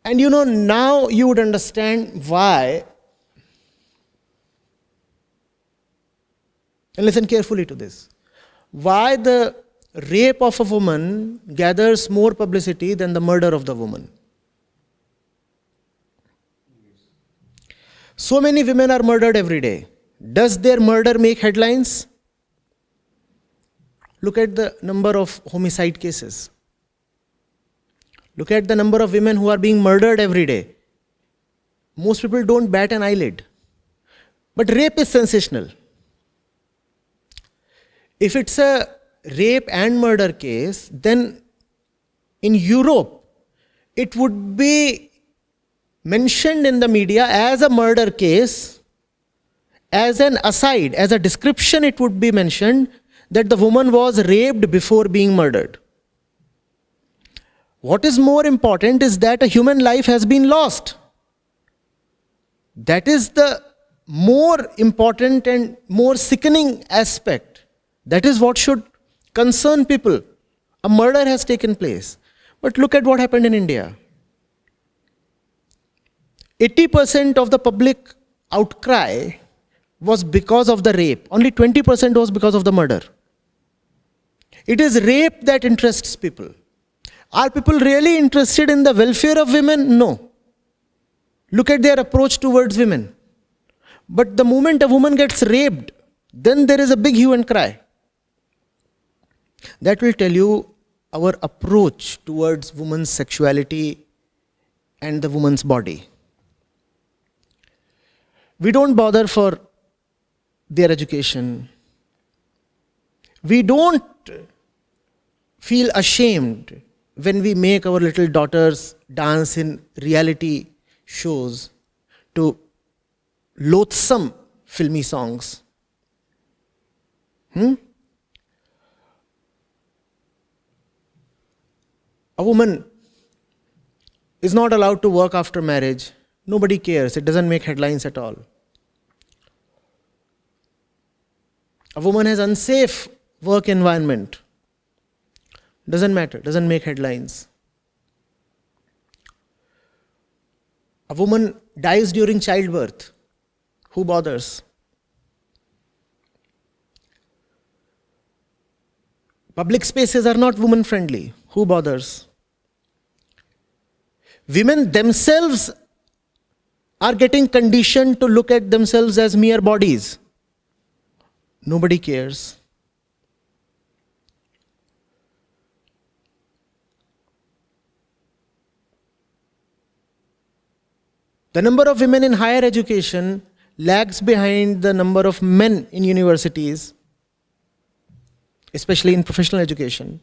And now you would understand why, and listen carefully to this, why the rape of a woman gathers more publicity than the murder of the woman. So many women are murdered every day. Does their murder make headlines? Look at the number of homicide cases. Look at the number of women who are being murdered every day. Most people don't bat an eyelid. But rape is sensational. If it's a rape and murder case, then in Europe, it would be mentioned in the media as a murder case, as an aside, as a description it would be mentioned that the woman was raped before being murdered. What is more important is that a human life has been lost. That is the more important and more sickening aspect. That is what should concern people. A murder has taken place. But look at what happened in India. 80% of the public outcry was because of the rape. Only 20% was because of the murder. It is rape that interests people. Are people really interested in the welfare of women? No. Look at their approach towards women. But the moment a woman gets raped, then there is a big hue and cry. That will tell you our approach towards women's sexuality and the woman's body. We don't bother for their education. We don't feel ashamed when we make our little daughters dance in reality shows to loathsome filmy songs. A woman is not allowed to work after marriage. Nobody cares. It doesn't make headlines at all. A woman has unsafe work environment. Doesn't matter. Doesn't make headlines. A woman dies during childbirth. Who bothers? Public spaces are not woman friendly. Who bothers? Women themselves are getting conditioned to look at themselves as mere bodies. Nobody cares. The number of women in higher education lags behind the number of men in universities, especially in professional education.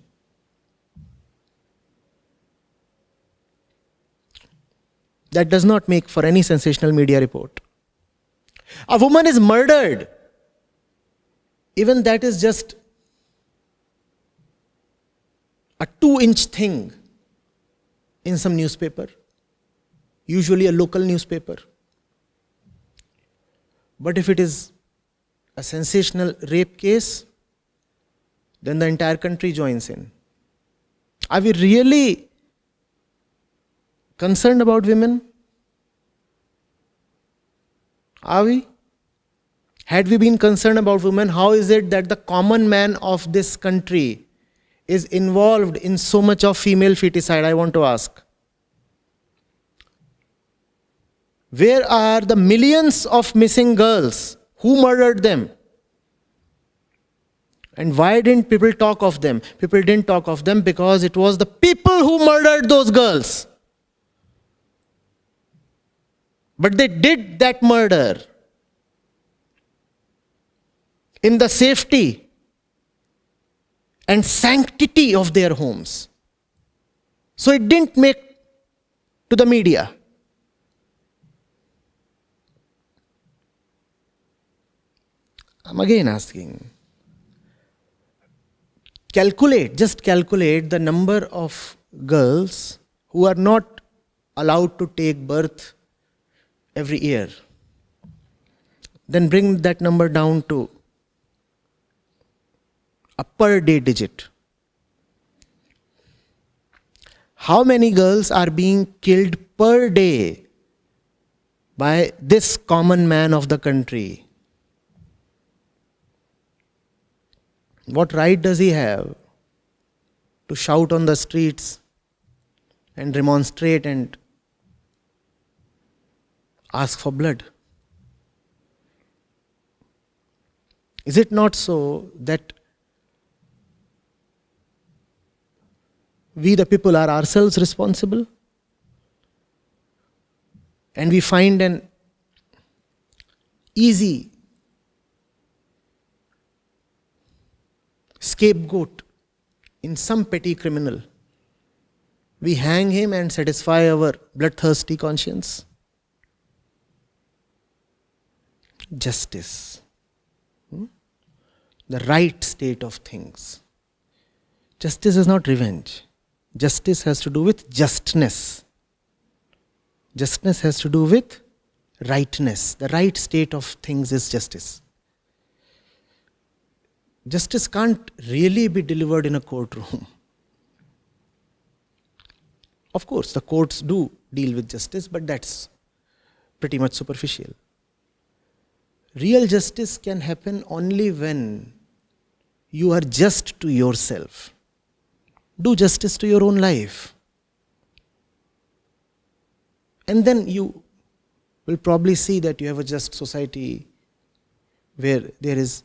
That does not make for any sensational media report. A woman is murdered. Even that is just a 2-inch thing in some newspaper, usually a local newspaper. But if it is a sensational rape case, then the entire country joins in. Are we really concerned about women? Are we? Had we been concerned about women, how is it that the common man of this country is involved in so much of female feticide, I want to ask? Where are the millions of missing girls? Who murdered them? And why didn't people talk of them? People didn't talk of them because it was the people who murdered those girls. But they did that murder in the safety and sanctity of their homes. So it didn't make to the media. I'm again asking, just calculate the number of girls who are not allowed to take birth every year. Then bring that number down to a per day digit. How many girls are being killed per day by this common man of the country? What right does he have to shout on the streets and remonstrate and ask for blood? Is it not so that we the people are ourselves responsible? And we find an easy scapegoat in some petty criminal. We hang him and satisfy our bloodthirsty conscience. Justice. The right state of things. Justice is not revenge. Justice has to do with justness. Justness has to do with rightness. The right state of things is justice. Justice can't really be delivered in a courtroom. Of course, the courts do deal with justice, but that's pretty much superficial. Real justice can happen only when you are just to yourself. Do justice to your own life. And then you will probably see that you have a just society where there is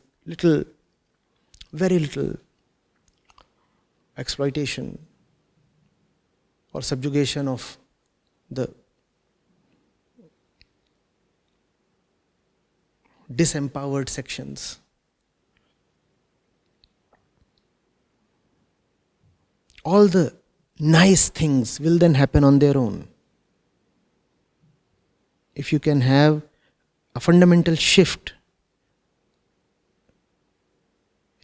very little exploitation or subjugation of the disempowered sections. All the nice things will then happen on their own. If you can have a fundamental shift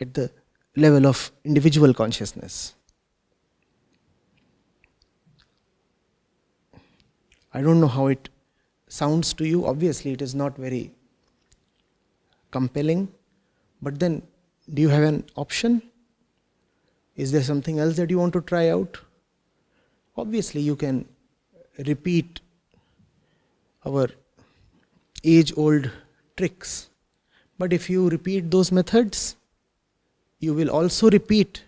at the level of individual consciousness. I don't know how it sounds to you. Obviously, it is not very compelling. But then, do you have an option? Is there something else that you want to try out? Obviously, you can repeat our age-old tricks. But if you repeat those methods, you will also repeat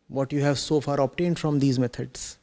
what you have so far obtained from these methods.